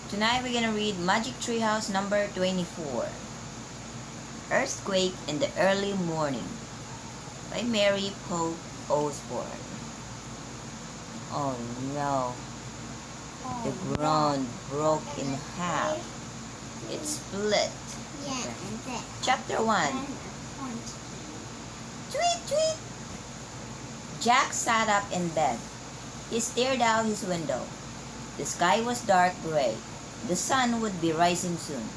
Tonight we're gonna read Magic Treehouse number 24. Earthquake in the Early Morning by Mary Pope Osborne. Oh no, the ground broke in half. It split. Chapter 1. Tweet, tweet! Jack sat up in bed. He stared out his window. The sky was dark gray. The sun would be rising soon.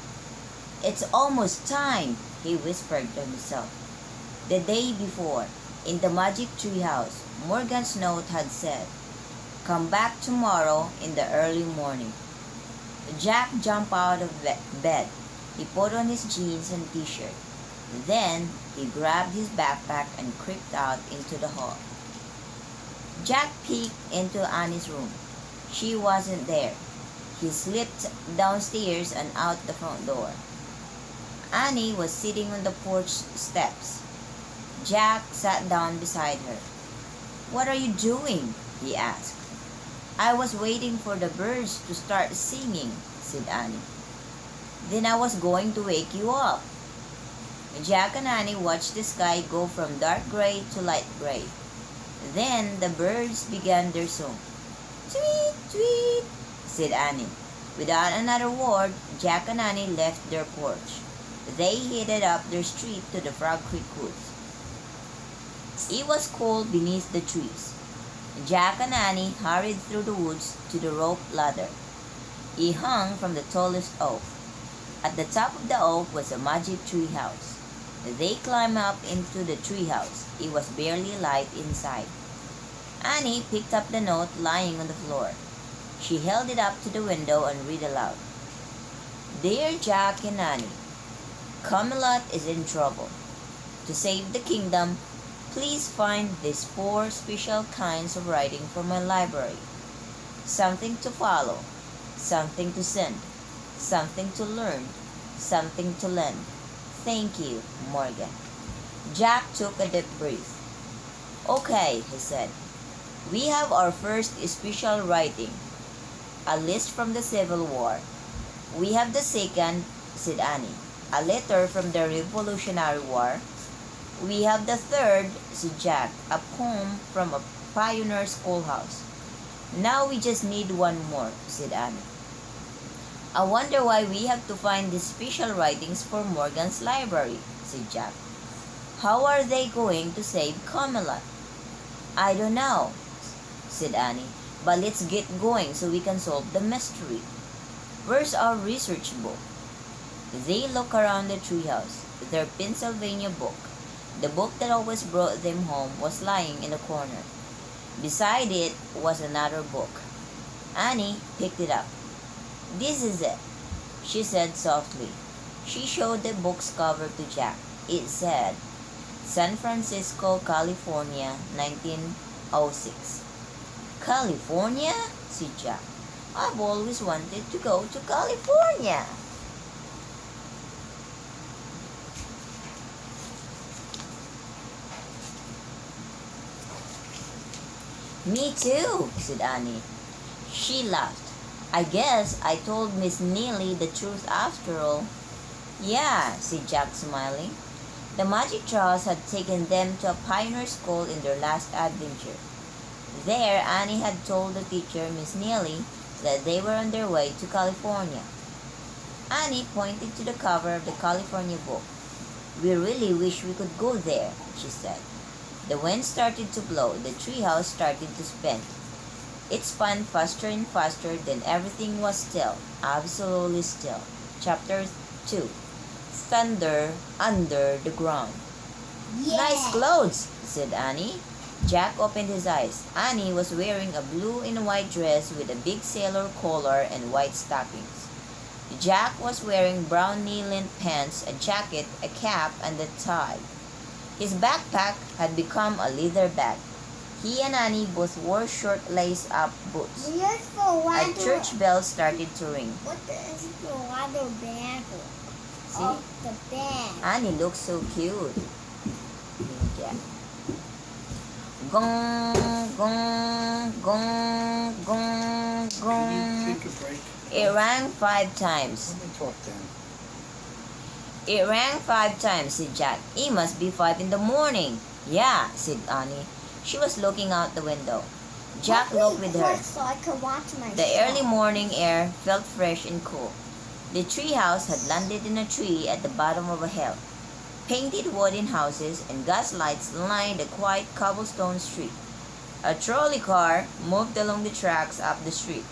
It's almost time, he whispered to himself. The day before, in the magic treehouse, Morgan's note had said, "Come back tomorrow in the early morning." Jack jumped out of bed. He put on his jeans and t-shirt. Then he grabbed his backpack and creeped out into the hall. Jack peeked into Annie's room. She wasn't there. He slipped downstairs and out the front door. Annie was sitting on the porch steps. Jack sat down beside her. "What are you doing?" he asked. "I was waiting for the birds to start singing," said Annie. "Then I was going to wake you up." Jack and Annie watched the sky go from dark gray to light gray. Then the birds began their song. "Tweet, tweet," said Annie. Without another word, Jack and Annie left their porch. They headed up their street to the Frog Creek Woods. It was cool beneath the trees. Jack and Annie hurried through the woods to the rope ladder. It hung from the tallest oak. At the top of the oak was a magic tree house. They climbed up into the tree house. It was barely light inside. Annie picked up the note lying on the floor. She held it up to the window and read aloud. "Dear Jack and Annie, Camelot is in trouble. To save the kingdom, please find these 4 special kinds of writing for my library. Something to follow, something to send, something to learn, something to lend. Thank you, Morgan." Jack took a deep breath. "Okay," he said. "We have our first special writing, a list from the Civil War. We have the second," said Annie, "a letter from the Revolutionary War. We have the third," said Jack, "a poem from a pioneer schoolhouse. Now we just need one more," said Annie. "I wonder why we have to find these special writings for Morgan's library," said Jack. "How are they going to save Camelot?" "I don't know," said Annie, "but let's get going so we can solve the mystery. Where's our research book?" They looked around the treehouse. Their Pennsylvania book, the book that always brought them home, was lying in the corner. Beside it was another book. Annie picked it up. "This is it," she said softly. She showed the book's cover to Jack. It said, "San Francisco, California, 1906. "California?" said Jack. "I've always wanted to go to California." "Me too," said Annie. She laughed. "I guess I told Miss Neely the truth after all." "Yeah," said Jack, smiling. The magic trolls had taken them to a pioneer school in their last adventure. There, Annie had told the teacher, Miss Neely, that they were on their way to California. Annie pointed to the cover of the California book. "We really wish we could go there," she said. The wind started to blow. The treehouse started to spin. It spun faster and faster, then everything was still, absolutely still. Chapter 2. Thunder Under the Ground. Yeah. "Nice clothes," said Annie. Jack opened his eyes. Annie was wearing a blue and white dress with a big sailor collar and white stockings. Jack was wearing brown knee-length pants, a jacket, a cap, and a tie. His backpack had become a leather bag. He and Annie both wore short lace-up boots. A church bell started to ring. What is the water bag? See? Of the bag. Annie looks so cute. Yeah. Gong, gong, gong, gong, gong. take a break? It rang 5 times. Let me talk then. It rang 5 times, said Jack. It must be 5 in the morning. Yeah, said Annie. She was looking out the window. Jack looked with her. So I could watch my The show. early morning air felt fresh and cool. The treehouse had landed in a tree at the bottom of a hill. Painted wooden houses and gas lights lined the quiet cobblestone street. A trolley car moved along the tracks up the street.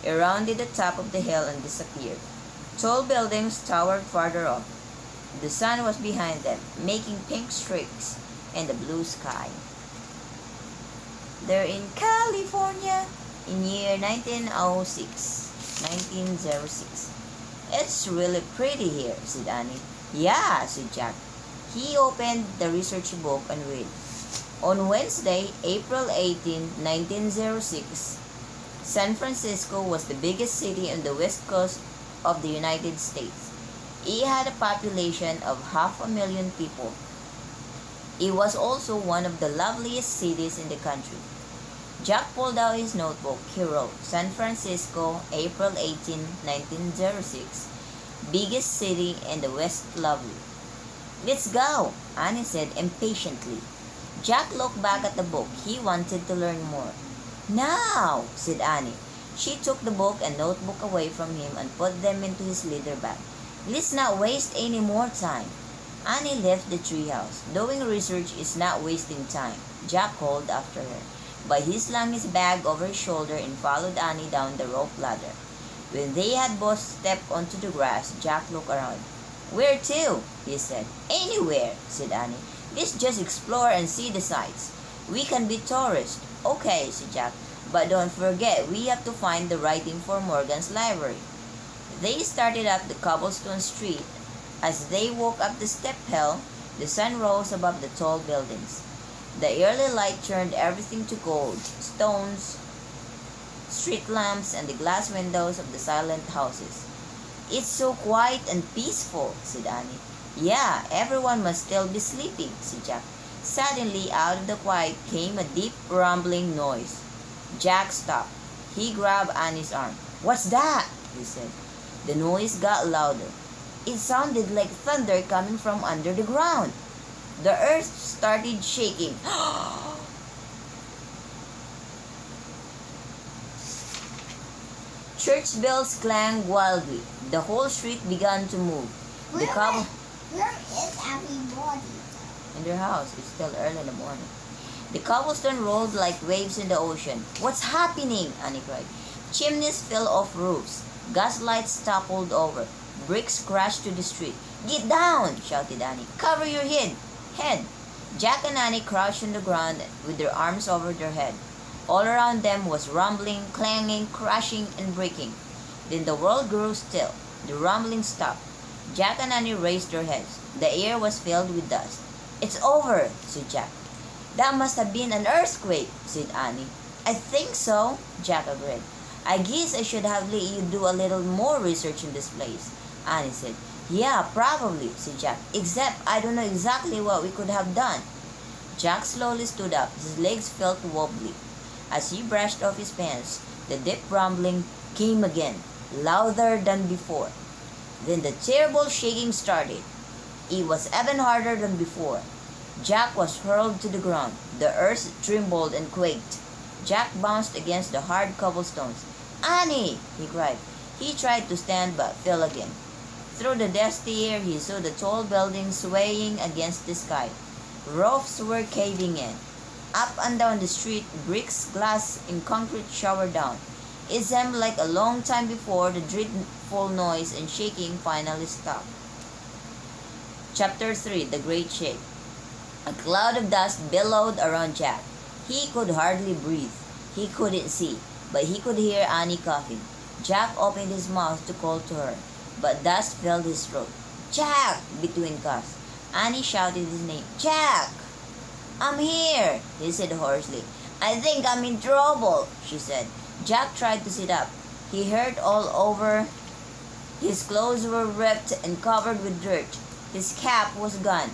It rounded the top of the hill and disappeared. Tall buildings towered farther off. The sun was behind them, making pink streaks in the blue sky. They're in California in year 1906. It's really pretty here, said Annie. Yeah, said Jack. He opened the research book and read. On Wednesday, April 18, 1906, San Francisco was the biggest city on the west coast of the United States. It had a population of 500,000 people. It was also one of the loveliest cities in the country. Jack pulled out his notebook. He wrote, San Francisco, April 18, 1906, biggest city in the West, lovely. Let's go, Annie said impatiently. Jack looked back at the book. He wanted to learn more. Now, said Annie. She took the book and notebook away from him and put them into his leather bag. Let's not waste any more time. Annie left the treehouse. Doing research is not wasting time, Jack called after her. But he slung his bag over his shoulder and followed Annie down the rope ladder. When they had both stepped onto the grass, Jack looked around. Where to? He said. Anywhere, said Annie. Let's just explore and see the sights. We can be tourists. Okay, said Jack. But don't forget, we have to find the writing for Morgan's library. They started up the cobblestone street. As they walked up the step hill, the sun rose above the tall buildings. The early light turned everything to gold, stones, street lamps, and the glass windows of the silent houses. It's so quiet and peaceful, said Annie. Yeah, everyone must still be sleeping, said Jack. Suddenly, out of the quiet came a deep rumbling noise. Jack stopped. He grabbed Annie's arm. What's that? He said. The noise got louder. It sounded like thunder coming from under the ground. The earth started shaking. Church bells clanged wildly. The whole street began to move. Where is everybody? In their house. It's still early in the morning. The cobblestone rolled like waves in the ocean. What's happening? Annie cried. Chimneys fell off roofs. Gas lights toppled over. Bricks crashed to the street. Get down! Shouted Annie. Cover your head! Jack and Annie crouched on the ground with their arms over their head. All around them was rumbling, clanging, crashing, and breaking. Then the world grew still. The rumbling stopped. Jack and Annie raised their heads. The air was filled with dust. It's over, said Jack. That must have been an earthquake, said Annie. I think so, Jack agreed. I guess I should have let you do a little more research in this place, Annie said. Yeah, probably, said Jack. Except I don't know exactly what we could have done. Jack slowly stood up. His legs felt wobbly. As he brushed off his pants, the deep rumbling came again, louder than before. Then the terrible shaking started. It was even harder than before. Jack was hurled to the ground. The earth trembled and quaked. Jack bounced against the hard cobblestones. Annie! He cried. He tried to stand but fell again. Through the dusty air, he saw the tall buildings swaying against the sky. Roofs were caving in. Up and down the street, bricks, glass, and concrete showered down. It seemed like a long time before the dreadful noise and shaking finally stopped. Chapter 3 The Great Shake. A cloud of dust billowed around Jack. He could hardly breathe. He couldn't see, but he could hear Annie coughing. Jack opened his mouth to call to her, but dust filled his throat. Jack! Between coughs. Annie shouted his name. Jack! I'm here, he said hoarsely. I think I'm in trouble, she said. Jack tried to sit up. He hurt all over. His clothes were ripped and covered with dirt. His cap was gone.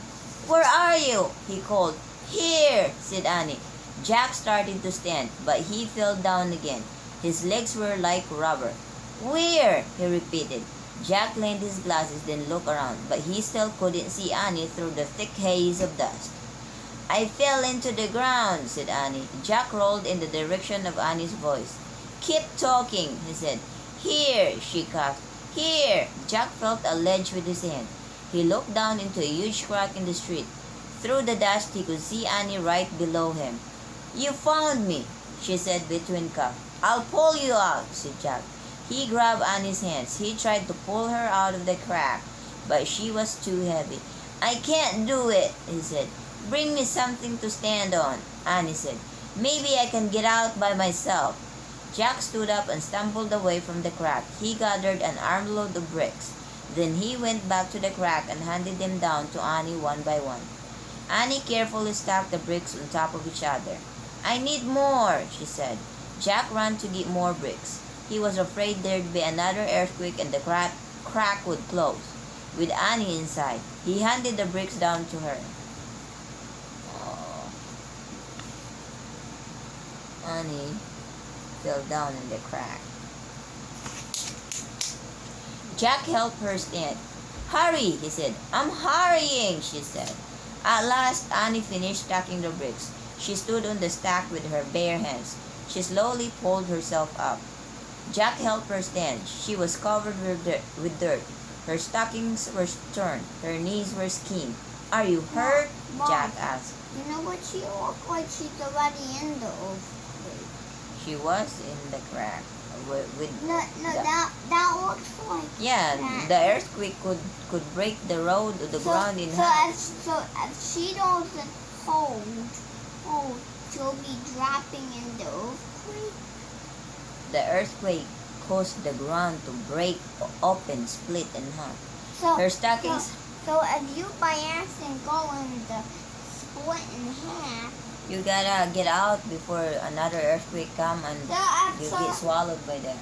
Where are you? He called. Here, said Annie. Jack started to stand, but he fell down again. His legs were like rubber. Where? He repeated. Jack leaned his glasses, then looked around, but he still couldn't see Annie through the thick haze of dust. I fell into the ground, said Annie. Jack rolled in the direction of Annie's voice. Keep talking, he said. Here, she coughed. Here! Jack felt a ledge with his hand. He looked down into a huge crack in the street. Through the dust, he could see Annie right below him. You found me, she said between coughs. I'll pull you out, said Jack. He grabbed Annie's hands. He tried to pull her out of the crack, but she was too heavy. I can't do it, he said. Bring me something to stand on, Annie said. Maybe I can get out by myself. Jack stood up and stumbled away from the crack. He gathered an armload of bricks. Then he went back to the crack and handed them down to Annie one by one. Annie carefully stacked the bricks on top of each other. I need more, she said. Jack ran to get more bricks. He was afraid there'd be another earthquake and the crack would close. With Annie inside, he handed the bricks down to her. Oh. Annie fell down in the crack. Jack helped her stand. Hurry, he said. I'm hurrying, she said. At last, Annie finished stacking the bricks. She stood on the stack with her bare hands. She slowly pulled herself up. Jack helped her stand. She was covered with dirt. Her stockings were torn. Her knees were skinned. Are you hurt? Mom, Jack asked. You know what? She looked like she's already in the earthquake. She was in the crack. That looks like. Yeah, that. the earthquake could break the road or the ground in half. So if she doesn't hold, she'll be dropping in the earthquake. The earthquake caused the ground to break open, split in half. So Her stockings. So if you by accident go in the split in half. You gotta get out before another earthquake come and you get swallowed by the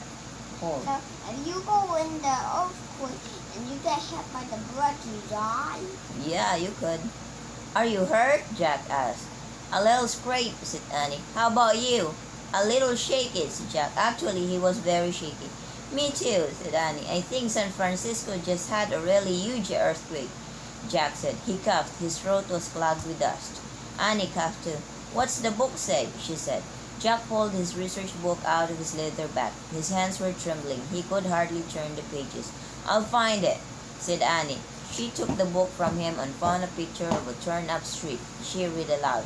hole. So if you go in the earthquake and you get hit by the brick, you die? Yeah, you could. Are you hurt? Jack asked. A little scrape, said Annie. How about you? A little shaky, said Jack. Actually, he was very shaky. Me too, said Annie. I think San Francisco just had a really huge earthquake, Jack said. He coughed. His throat was clogged with dust. Annie coughed too. What's the book say? She said. Jack pulled his research book out of his leather bag. His hands were trembling. He could hardly turn the pages. I'll find it, said Annie. She took the book from him and found a picture of a torn-up street. She read aloud.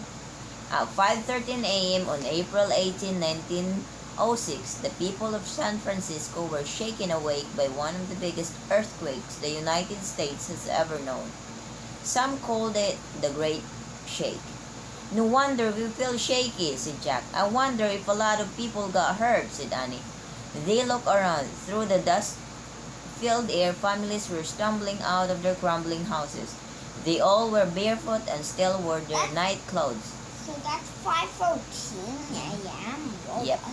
At 5:13 a.m. on April 18, 1906, the people of San Francisco were shaken awake by one of the biggest earthquakes the United States has ever known. Some called it the Great Shake. No wonder we feel shaky, said Jack. I wonder if a lot of people got hurt, said Annie. They looked around. Through the dust-filled air, families were stumbling out of their crumbling houses. They all were barefoot and still wore their night clothes. So that's 5:14 a.m. Yep.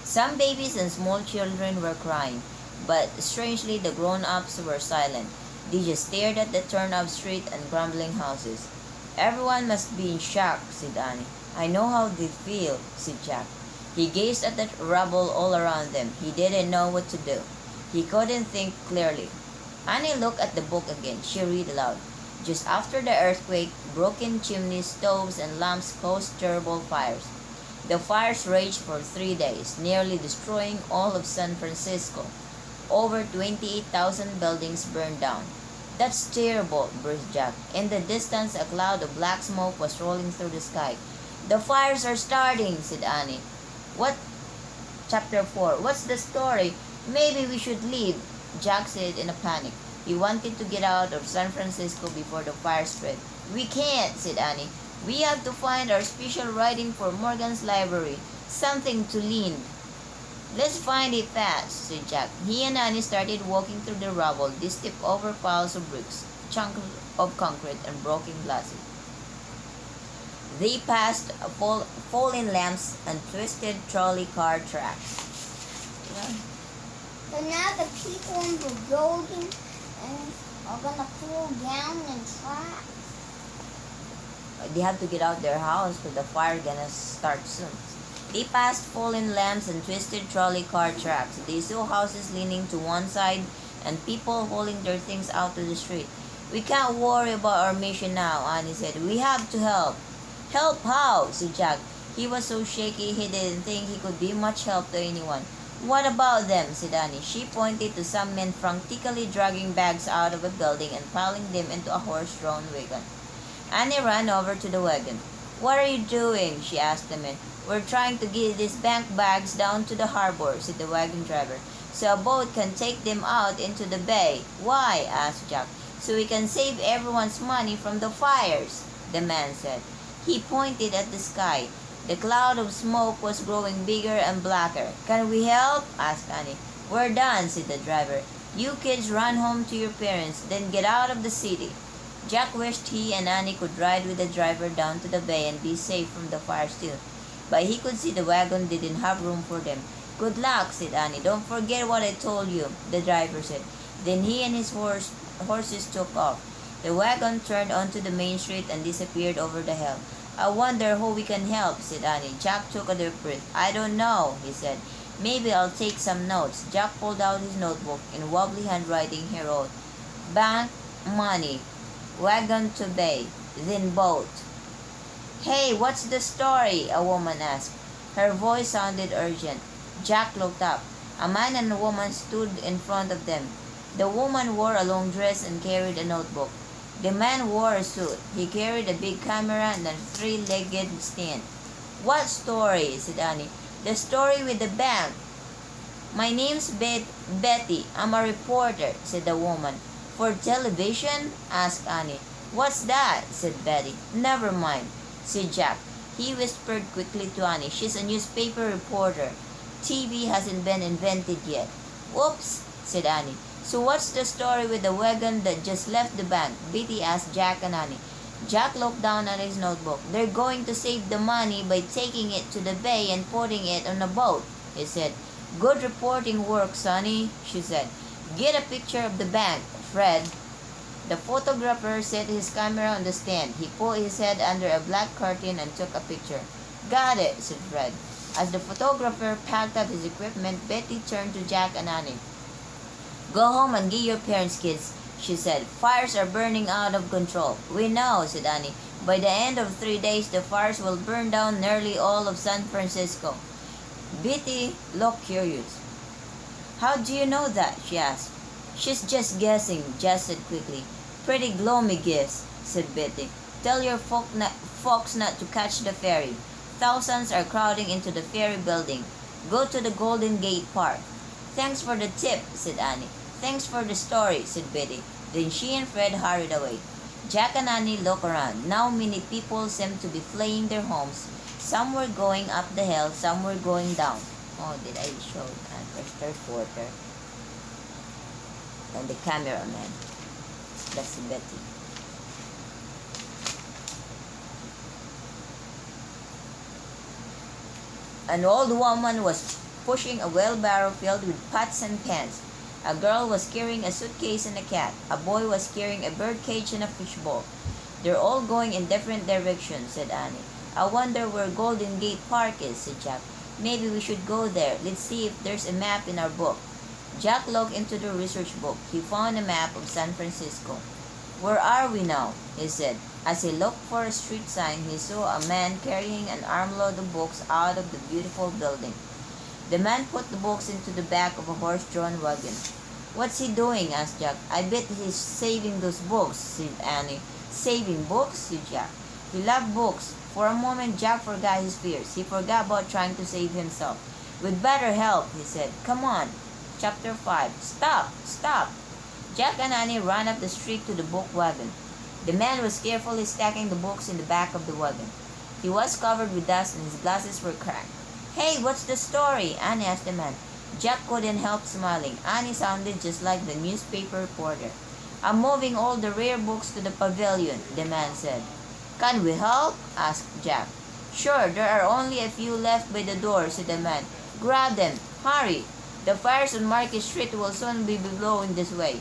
Some babies and small children were crying, but strangely the grown-ups were silent. They just stared at the torn-up street and crumbling houses. Everyone must be in shock, said Annie. I know how they feel, said Jack. He gazed at the rubble all around them. He didn't know what to do. He couldn't think clearly. Annie looked at the book again. She read aloud. Just after the earthquake, broken chimneys, stoves, and lamps caused terrible fires. The fires raged for 3 days, nearly destroying all of San Francisco. Over 28,000 buildings burned down. That's terrible, breathed Jack. In the distance, a cloud of black smoke was rolling through the sky. The fires are starting, said Annie. What? Chapter 4. What's the story? Maybe we should leave, Jack said in a panic. He wanted to get out of San Francisco before the fire spread. We can't, said Annie. We have to find our special writing for Morgan's library. Something to lean. Let's find it fast, said Jack. He and Annie started walking through the rubble. They stepped over piles of bricks, chunks of concrete, and broken glasses. They passed fallen lamps and twisted trolley car tracks. So now the people in the building are gonna fall down and tracks. They have to get out their house because the fire gonna start soon. They passed fallen lamps and twisted trolley car tracks. They saw houses leaning to one side and people hauling their things out to the street. "We can't worry about our mission now," Annie said. "We have to help." "Help how?" said Jack. He was so shaky he didn't think he could be much help to anyone. "What about them?" said Annie. She pointed to some men frantically dragging bags out of a building and piling them into a horse-drawn wagon. Annie ran over to the wagon. "What are you doing?" she asked the men. "We're trying to get these bank bags down to the harbor," said the wagon driver, "so a boat can take them out into the bay." "Why?" asked Jack. "So we can save everyone's money from the fires," the man said. He pointed at the sky. The cloud of smoke was growing bigger and blacker. "Can we help?" asked Annie. "We're done," said the driver. "You kids run home to your parents, then get out of the city." Jack wished he and Annie could ride with the driver down to the bay and be safe from the fires too. But he could see the wagon didn't have room for them. "Good luck," said Annie. "Don't forget what I told you," the driver said. Then he and his horses took off. The wagon turned onto the main street and disappeared over the hill. "I wonder who we can help," said Annie. Jack took a deep breath. "I don't know," he said. "Maybe I'll take some notes." Jack pulled out his notebook. In wobbly handwriting he wrote, "Bank, money, wagon to bay, then boat." "Hey, what's the story?" a woman asked. Her voice sounded urgent. Jack looked up. A man and a woman stood in front of them. The woman wore a long dress and carried a notebook. The man wore a suit. He carried a big camera and a three-legged stand. "What story?" said Annie. "The story with the bank." "My name's Betty. I'm a reporter," said the woman. "For television?" asked Annie. "What's that?" said Betty. "Never mind," said Jack. He whispered quickly to Annie. "She's a newspaper reporter. TV hasn't been invented yet." "Whoops," said Annie. "So what's the story with the wagon that just left the bank?" Betty asked Jack and Annie. Jack looked down at his notebook. "They're going to save the money by taking it to the bay and putting it on a boat," he said. "Good reporting work, Sonny," she said. "Get a picture of the bank, Fred." The photographer set his camera on the stand. He pulled his head under a black curtain and took a picture. "Got it," said Fred. As the photographer packed up his equipment, Betty turned to Jack and Annie. "Go home and get your parents, kids," she said. "Fires are burning out of control." "We know," said Annie. "By the end of 3 days, the fires will burn down nearly all of San Francisco." Betty looked curious. "How do you know that?" she asked. "She's just guessing," Jess said quickly. "Pretty gloomy guess," said Betty. "Tell your folks not to catch the ferry. Thousands are crowding into the ferry building. Go to the Golden Gate Park." "Thanks for the tip," said Annie. "Thanks for the story," said Betty. Then she and Fred hurried away. Jack and Annie looked around. Now many people seemed to be fleeing their homes. Some were going up the hill, some were going down. Oh, did I show first reporter? And the cameraman. That's Betty. An old woman was pushing a wheelbarrow filled with pots and pans. A girl was carrying a suitcase and a cat. A boy was carrying a bird cage and a fishbowl. "They're all going in different directions," said Annie. "I wonder where Golden Gate Park is," said Jack. "Maybe we should go there. Let's see if there's a map in our book." Jack looked into the research book. He found a map of San Francisco. "Where are we now?" he said. As he looked for a street sign, he saw a man carrying an armload of books out of the beautiful building. The man put the books into the back of a horse-drawn wagon. "What's he doing?" asked Jack. "I bet he's saving those books," said Annie. "Saving books?" said Jack. He loved books. For a moment, Jack forgot his fears. He forgot about trying to save himself. "We'd better help," he said. "Come on." Chapter 5. "Stop! Stop!" Jack and Annie ran up the street to the book wagon. The man was carefully stacking the books in the back of the wagon. He was covered with dust and his glasses were cracked. "Hey, what's the story?" Annie asked the man. Jack couldn't help smiling. Annie sounded just like the newspaper reporter. "I'm moving all the rare books to the pavilion," the man said. "Can we help?" asked Jack. "Sure, there are only a few left by the door," said the man. "Grab them. Hurry. The fires on Market Street will soon be blowing this way."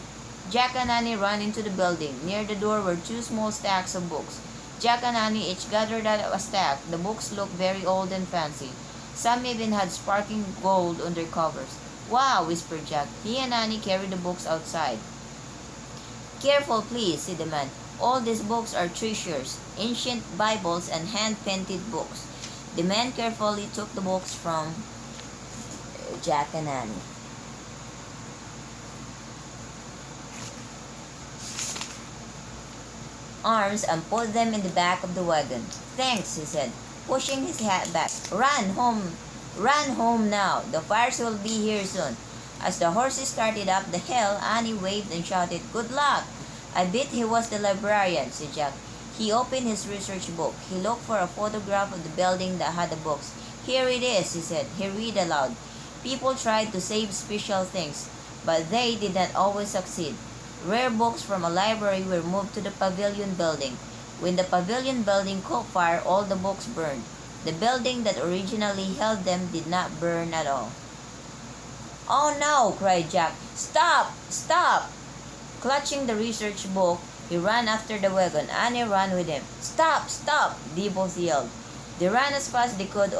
Jack and Annie ran into the building. Near the door were 2 small stacks of books. Jack and Annie each gathered out a stack. The books looked very old and fancy. Some even had sparkling gold on their covers. Wow, whispered Jack. He and Annie carried the books outside. Careful, please, said the man. All these books are treasures, ancient Bibles and hand-painted books. The man carefully took the books from Jack and Annie. Arms and put them in the back of the wagon. Thanks, he said, pushing his hat back. Run home now. The fires will be here soon. As the horses started up the hill, Annie waved and shouted, Good luck! I bet he was the librarian, said Jack. He opened his research book. He looked for a photograph of the building that had the books. Here it is, he said. He read aloud. People tried to save special things, but they did not always succeed. Rare books from a library were moved to the pavilion building. When the pavilion building caught fire, all the books burned. The building that originally held them did not burn at all. Oh no, cried Jack. Stop! Stop! Clutching the research book, he ran after the wagon. Annie ran with him. Stop! Stop! They both yelled. They ran as fast as they could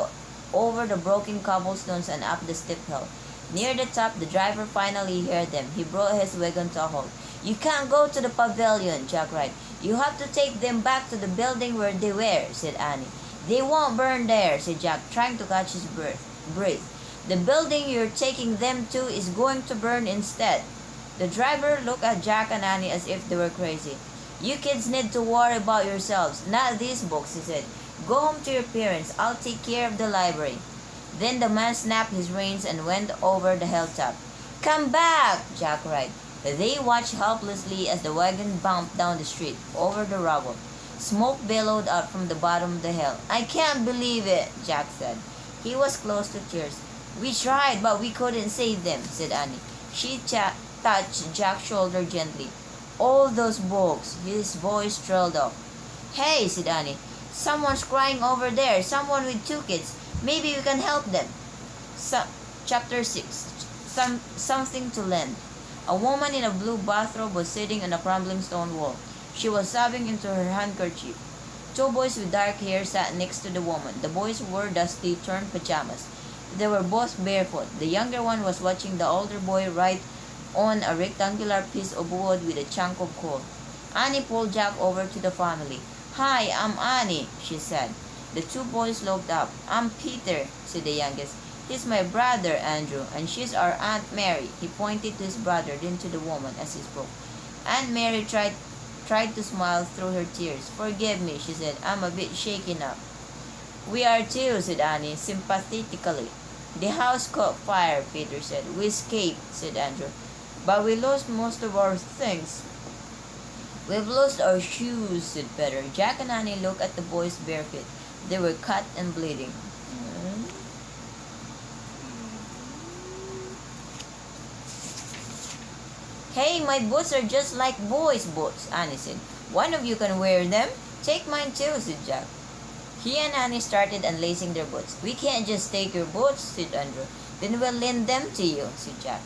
over the broken cobblestones and up the steep hill. Near the top, the driver finally heard them. He brought his wagon to a halt. You can't go to the pavilion, Jack cried. You have to take them back to the building where they were, said Annie. They won't burn there, said Jack, trying to catch his breath. The building you're taking them to is going to burn instead. The driver looked at Jack and Annie as if they were crazy. You kids need to worry about yourselves, not these books, he said. Go home to your parents. I'll take care of the library. Then the man snapped his reins and went over the hilltop. Come back, Jack cried. They watched helplessly as the wagon bumped down the street, over the rubble. Smoke billowed out from the bottom of the hill. I can't believe it, Jack said. He was close to tears. We tried, but we couldn't save them, said Annie. She touched Jack's shoulder gently. All those books, his voice trailed off. Hey, said Annie. Someone's crying over there, someone with two kids. Maybe we can help them. Chapter 6. Something to lend. A woman in a blue bathrobe was sitting on a crumbling stone wall. She was sobbing into her handkerchief. Two boys with dark hair sat next to the woman. The boys wore dusty, torn pajamas. They were both barefoot. The younger one was watching the older boy write on a rectangular piece of wood with a chunk of coal. Annie pulled Jack over to the family. Hi, I'm Annie, she said. The two boys looked up. I'm Peter, said the youngest. He's my brother, Andrew, and she's our Aunt Mary. He pointed to his brother, then to the woman as he spoke. Aunt Mary tried to smile through her tears. Forgive me, she said. I'm a bit shaken up. We are too, said Annie, sympathetically. The house caught fire, Peter said. We escaped, said Andrew. But we lost most of our things. We've lost our shoes, said Peter. Jack and Annie looked at the boys' bare feet. They were cut and bleeding. Hey, my boots are just like boys' boots, Annie said. One of you can wear them. Take mine too, said Jack. He and Annie started unlacing their boots. We can't just take your boots, said Andrew. Then we'll lend them to you, said Jack.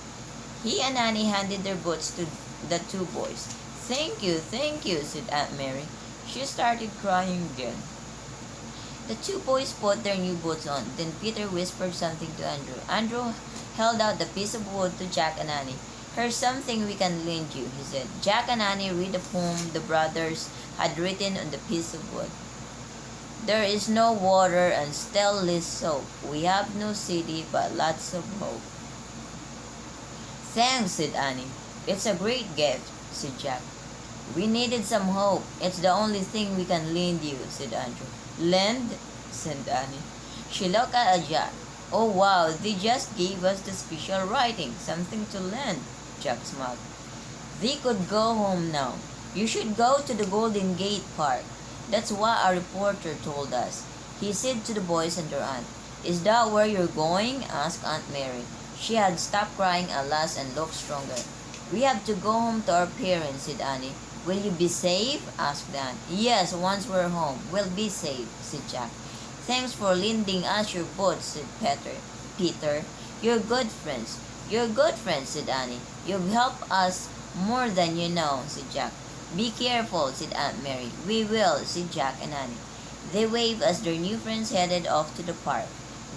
He and Annie handed their boots to the two boys. Thank you, said Aunt Mary. She started crying again. The two boys put their new boots on. Then Peter whispered something to Andrew. Andrew held out the piece of wood to Jack and Annie. Here's something we can lend you, he said. Jack and Annie read the poem the brothers had written on the piece of wood. There is no water and still less soap. We have no city but lots of hope. Thanks, said Annie. It's a great gift, said Jack. We needed some hope. It's the only thing we can lend you, said Andrew. Lend? said Annie. She looked at Jack. Oh wow, they just gave us the special writing, something to lend, Jack smiled. They could go home now. You should go to the Golden Gate Park. That's what a reporter told us. He said to the boys and their aunt. Is that where you're going? Asked Aunt Mary. She had stopped crying at last and looked stronger. We have to go home to our parents, said Annie. Will you be safe? Asked the aunt. Yes, once we're home, we'll be safe, said Jack. Thanks for lending us your boots, said Peter. You're good friends. You're good friends, said Annie. You've helped us more than you know, said Jack. Be careful, said Aunt Mary. We will, said Jack and Annie. They waved as their new friends headed off to the park.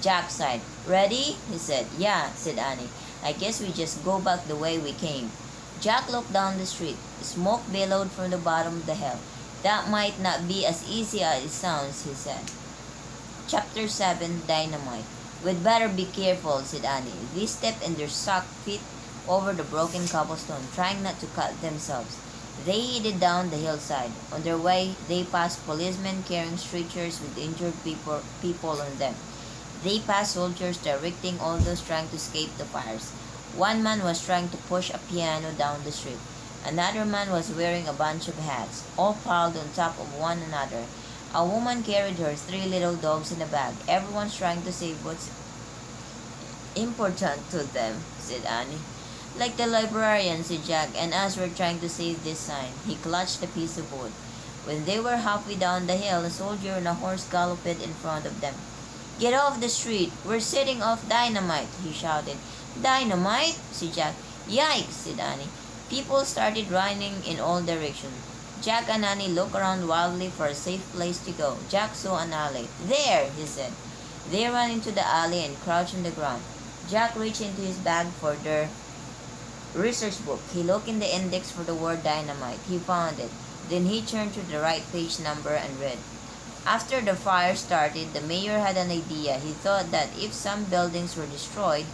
Jack sighed. Ready? He said. Yeah, said Annie. I guess we just go back the way we came. Jack looked down the street. Smoke billowed from the bottom of the hill. That might not be as easy as it sounds, he said. Chapter 7, Dynamite. We'd better be careful, said Annie. They stepped in their socked feet over the broken cobblestone, trying not to cut themselves. They headed down the hillside. On their way, they passed policemen carrying stretchers with injured people on them. They passed soldiers directing all those trying to escape the fires. One man was trying to push a piano down the street. Another man was wearing a bunch of hats, all piled on top of one another. A woman carried her 3 little dogs in a bag. Everyone's trying to save what's important to them, said Annie. Like the librarian, said Jack, and us were trying to save this sign. He clutched a piece of wood. When they were halfway down the hill, a soldier on a horse galloped in front of them. Get off the street! We're setting off dynamite! He shouted. Dynamite? said Jack. Yikes! said Annie. People started running in all directions. Jack and Annie looked around wildly for a safe place to go. Jack saw an alley. There! he said. They ran into the alley and crouched on the ground. Jack reached into his bag for their research book. He looked in the index for the word dynamite. He found it. Then he turned to the right page number and read. After the fire started, the mayor had an idea. He thought that if some buildings were destroyed,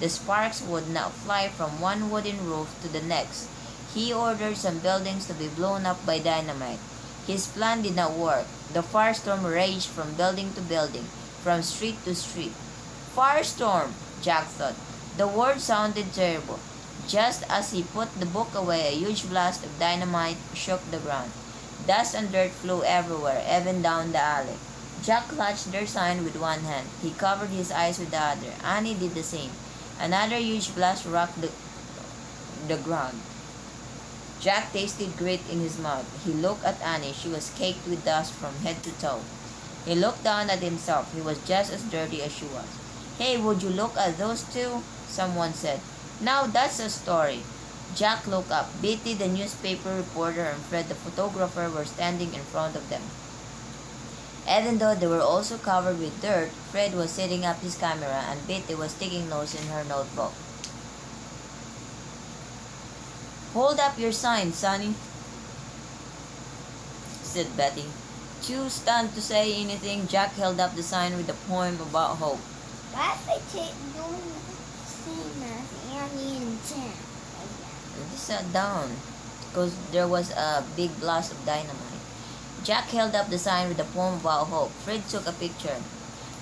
the sparks would not fly from one wooden roof to the next. He ordered some buildings to be blown up by dynamite. His plan did not work. The firestorm raged from building to building, from street to street. Firestorm, Jack thought. The word sounded terrible. Just as he put the book away, a huge blast of dynamite shook the ground. Dust and dirt flew everywhere, even down the alley. Jack clutched their sign with one hand. He covered his eyes with the other. Annie did the same. Another huge blast rocked the ground. Jack tasted grit in his mouth. He looked at Annie. She was caked with dust from head to toe. He looked down at himself. He was just as dirty as she was. Hey, would you look at those two? Someone said. Now that's a story. Jack looked up. Betty, the newspaper reporter, and Fred, the photographer, were standing in front of them. Even though they were also covered with dirt, Fred was setting up his camera and Betty was taking notes in her notebook. Hold up your sign, Sonny, said Betty. Too stunned to say anything, Jack held up the sign with a poem about hope. What if I take doing the same as Annie and Jack? They sat down because there was a big blast of dynamite. Jack held up the sign with a poem about hope. Fred took a picture.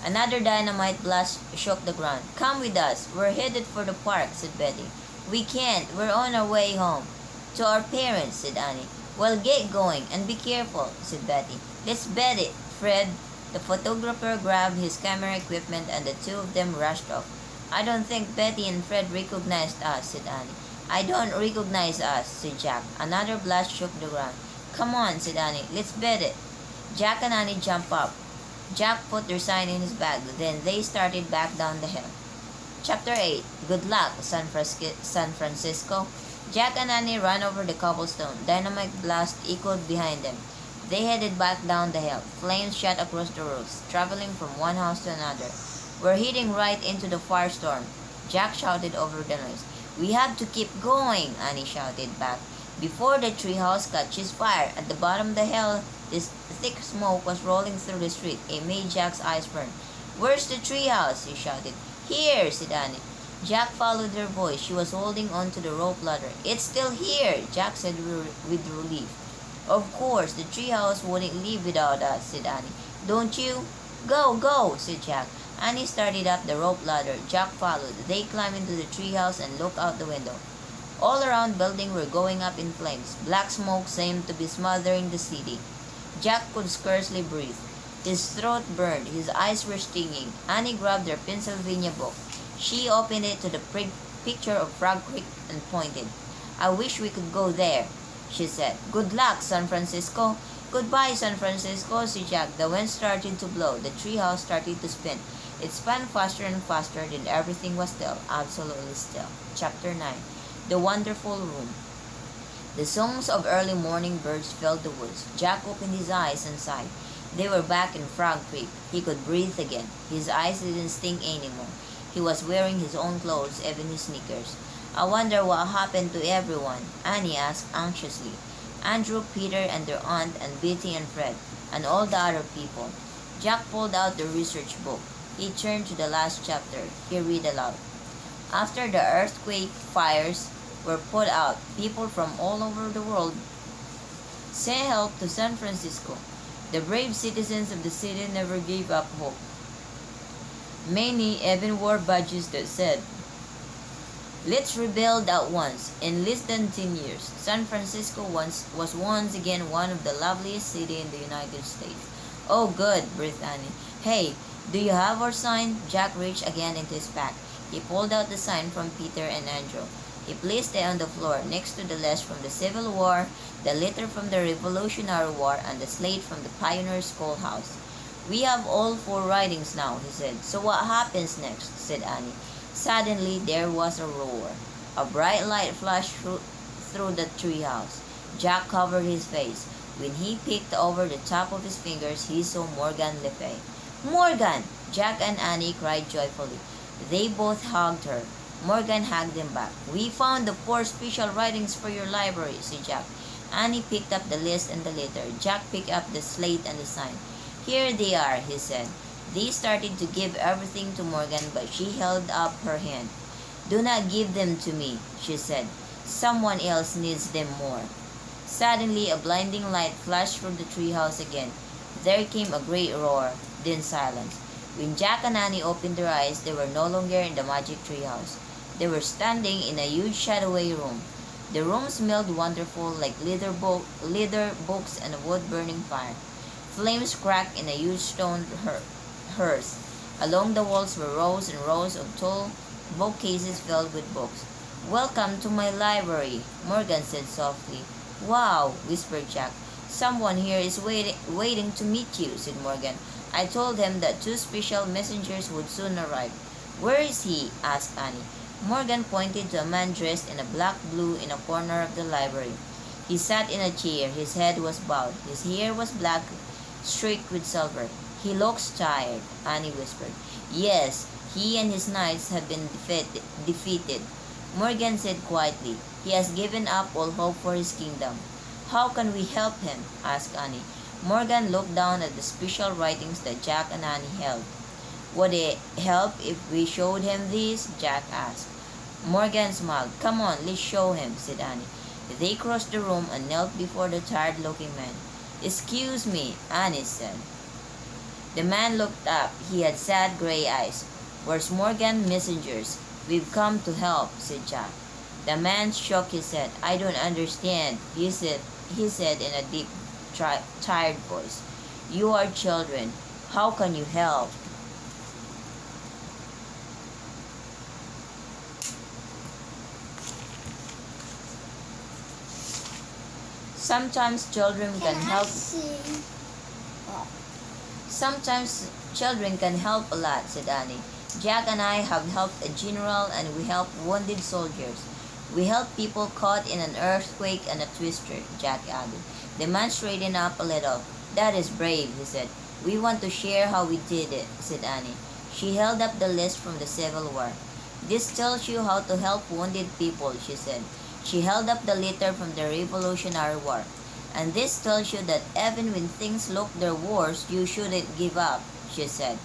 Another dynamite blast shook the ground. Come with us. We're headed for the park, said Betty. We can't. We're on our way home. To our parents, said Annie. Well, get going and be careful, said Betty. Let's bet it. Fred, the photographer, grabbed his camera equipment and the two of them rushed off. I don't think Betty and Fred recognized us, said Annie. I don't recognize us, said Jack. Another blast shook the ground. Come on, said Annie. Let's bet it. Jack and Annie jumped up. Jack put their sign in his bag. Then they started back down the hill. Chapter 8. Good luck, San Francisco. Jack and Annie ran over the cobblestone. Dynamite blast echoed behind them. They headed back down the hill. Flames shot across the roofs, traveling from one house to another. We're heading right into the firestorm, Jack shouted over the noise. We have to keep going, Annie shouted back. Before the treehouse catches fire, at the bottom of the hill, this thick smoke was rolling through the street. It made Jack's eyes burn. Where's the treehouse? He shouted. Here, said Annie. Jack followed her voice. She was holding on to the rope ladder. It's still here, Jack said with relief. Of course, the treehouse wouldn't leave without us, said Annie. Don't you? Go, go, said Jack. Annie started up the rope ladder. Jack followed. They climbed into the treehouse and looked out the window. All around buildings were going up in flames. Black smoke seemed to be smothering the city. Jack could scarcely breathe. His throat burned. His eyes were stinging. Annie grabbed her Pennsylvania book. She opened it to the picture of Frog Creek and pointed. I wish we could go there, she said. Good luck, San Francisco. Goodbye, San Francisco, said Jack. The wind started to blow. The treehouse started to spin. It spun faster and faster, then everything was still, absolutely still. Chapter 9. The Wonderful Room. The songs of early morning birds filled the woods. Jack opened his eyes and sighed. They were back in Frog Creek. He could breathe again. His eyes didn't sting anymore. He was wearing his own clothes, even his sneakers. I wonder what happened to everyone, Annie asked anxiously. Andrew, Peter, and their aunt, and Betty and Fred, and all the other people. Jack pulled out the research book. He turned to the last chapter. He read aloud. After the earthquake, fires were put out. People from all over the world sent help to San Francisco. The brave citizens of the city never gave up hope. Many even wore badges that said, "Let's rebuild at once." In less than 10 years, San Francisco was once again one of the loveliest cities in the United States. "Oh, good," breathed Annie. "Hey, do you have our sign?" Jack reached again into his pack. He pulled out the sign from Peter and Andrew. He placed it on the floor next to the list from the Civil War, the letter from the Revolutionary War, and the slate from the Pioneer Schoolhouse. "We have all 4 writings now," he said. "So what happens next?" said Annie. Suddenly there was a roar. A bright light flashed through the treehouse. Jack covered his face. When he peeked over the top of his fingers, he saw Morgan Le Fay. "Morgan!" Jack and Annie cried joyfully. They both hugged her. Morgan hugged them back. "We found the 4 special writings for your library," said Jack. Annie picked up the list and the letter. Jack picked up the slate and the sign. "Here they are," he said. They started to give everything to Morgan, but she held up her hand. "Do not give them to me," she said. "Someone else needs them more." Suddenly, a blinding light flashed from the treehouse again. There came a great roar, then silence. When Jack and Annie opened their eyes, they were no longer in the magic treehouse. They were standing in a huge shadowy room. The room smelled wonderful, like leather books and a wood-burning fire. Flames crackled in a huge stone hearth. Along the walls were rows and rows of tall bookcases filled with books. "Welcome to my library," Morgan said softly. "Wow," whispered Jack. "Someone here is waiting to meet you," said Morgan. "I told him that 2 special messengers would soon arrive." "Where is he?" asked Annie. Morgan pointed to a man dressed in a black blue in a corner of the library. He sat in a chair. His head was bowed. His hair was black, streaked with silver. "He looks tired," Annie whispered. "Yes, he and his knights have been defeated," Morgan said quietly. "He has given up all hope for his kingdom." "How can we help him?" asked Annie. Morgan looked down at the special writings that Jack and Annie held. "Would it help if we showed him these?" Jack asked. Morgan smiled. "Come on, let's show him," said Annie. They crossed the room and knelt before the tired-looking man. "Excuse me," Annie said. The man looked up. He had sad gray eyes. "Where's Morgan messengers?" "We've come to help," said Jack. The man shook his head. "I don't understand," he said in a deep, tired voice. "You are children. How can you help?" Sometimes children can help. Sometimes children can help a lot, said Annie. "Jack and I have helped a general and we help wounded soldiers. We help people caught in an earthquake and a twister," Jack added. The man straightened up a little. "That is brave," he said. "We want to share how we did it," said Annie. She held up the list from the Civil War. "This tells you how to help wounded people," she said. She held up the letter from the Revolutionary War. "And this tells you that even when things look their worst, you shouldn't give up," she said.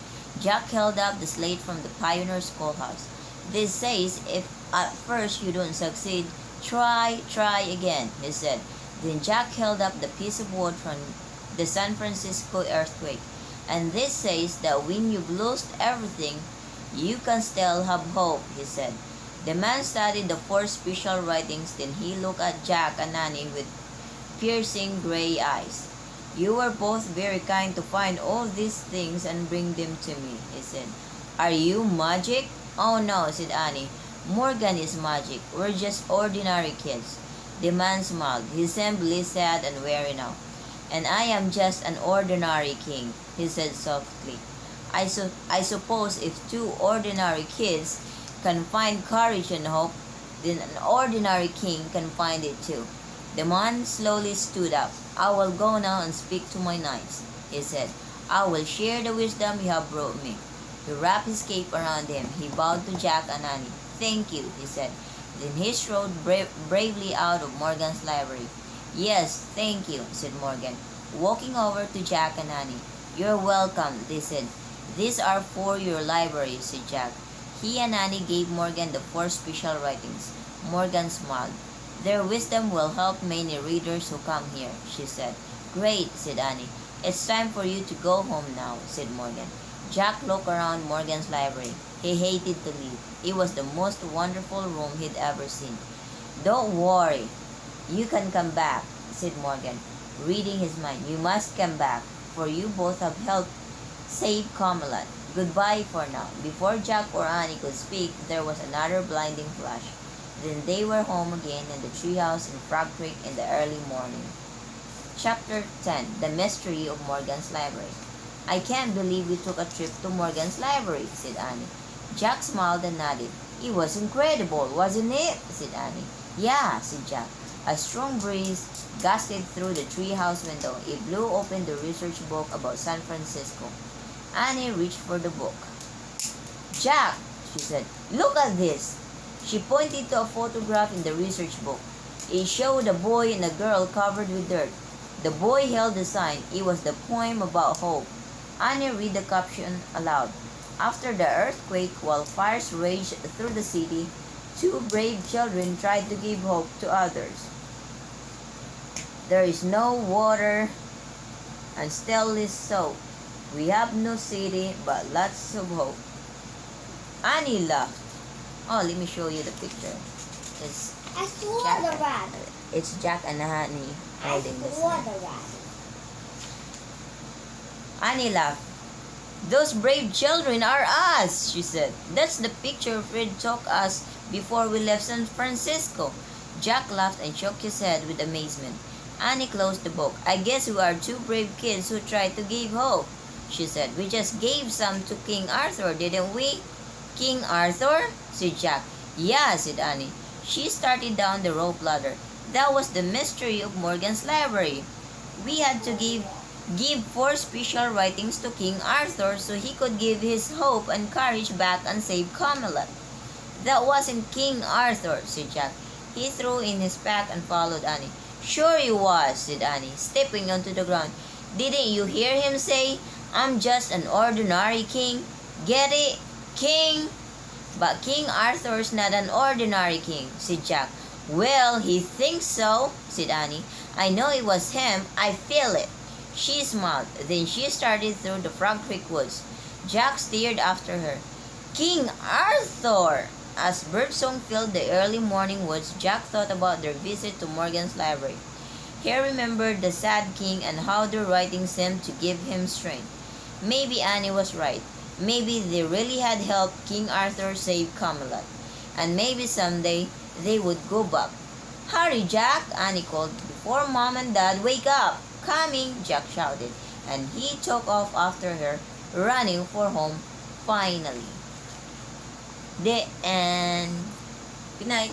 Jack held up the slate from the Pioneer Schoolhouse. "This says if at first you don't succeed, try again," he said. Then Jack held up the piece of wood from the San Francisco earthquake. "And this says that when you've lost everything, you can still have hope," he said. The man studied the 4 special writings, then he looked at Jack and Annie with piercing gray eyes. "You were both very kind to find all these things and bring them to me," he said. "Are you magic?" "Oh no," said Annie. "Morgan is magic. We're just ordinary kids." The man smiled. He seemed sad and weary now. "And I am just an ordinary king," he said softly. I suppose if 2 ordinary kids can find courage and hope, then an ordinary king can find it too." The man slowly stood up. "I will go now and speak to my knights." he said. I will share the wisdom you have brought me. He wrapped his cape around him. He bowed to Jack and Annie. Thank you, he said. Then he strode bravely out of Morgan's library. Yes, thank you, said Morgan, walking over to Jack and Annie. You're welcome, they said. These are for your library, said Jack. He and Annie gave Morgan the 4 special writings. Morgan smiled. Their wisdom will help many readers who come here, she said. Great, said Annie. It's time for you to go home now, said Morgan. Jack looked around Morgan's library. He hated to leave. It was the most wonderful room he'd ever seen. Don't worry. You can come back, said Morgan, reading his mind. You must come back, for you both have helped save Camelot. Goodbye for now. Before Jack or Annie could speak, there was another blinding flash. Then they were home again in the treehouse in Frog Creek in the early morning. Chapter 10. The Mystery of Morgan's Library. I can't believe we took a trip to Morgan's library, said Annie. Jack smiled and nodded. It was incredible, wasn't it? said Annie. Yeah, said Jack. A strong breeze gusted through the treehouse window. It blew open the research book about San Francisco. Annie reached for the book. Jack, she said, look at this. She pointed to a photograph in the research book. It showed a boy and a girl covered with dirt. The boy held the sign. It was the poem about hope. Annie read the caption aloud. After the earthquake, while fires raged through the city, 2 brave children tried to give hope to others. There is no water and still is soap. We have no city but lots of hope. Annie laughed. Oh, let me show you the picture. It's I saw Jack, the rabbit. it's Jack and Annie I holding the saw sign. the rabbit. Annie laughed. Those brave children are us, she said. That's the picture Fred took us before we left San Francisco. Jack laughed and shook his head with amazement. Annie closed the book. I guess we are 2 brave kids who tried to give hope, she said. We just gave some to King Arthur, didn't we? King Arthur? said Jack. Yeah, said Annie. She started down the rope ladder. That was the mystery of Morgan's library. We had to give 4 special writings to King Arthur so he could give his hope and courage back and save Camelot. That wasn't King Arthur, said Jack. He threw in his pack and followed Annie. Sure he was, said Annie, stepping onto the ground. Didn't you hear him say, I'm just an ordinary king? Get it? King? But King Arthur's not an ordinary king, said Jack. Well, he thinks so, said Annie. I know it was him. I feel it. She smiled. Then she started through the Frog Creek woods. Jack stared after her. King Arthur! As birdsong filled the early morning woods, Jack thought about their visit to Morgan's library. He remembered the sad king and how their writing seemed to give him strength. Maybe Annie was right. Maybe they really had helped King Arthur save Camelot. And maybe someday they would go back. Hurry, Jack, Annie called. Before Mom and Dad wake up. Coming, Jack shouted. And he took off after her, running for home finally. The end. Good night.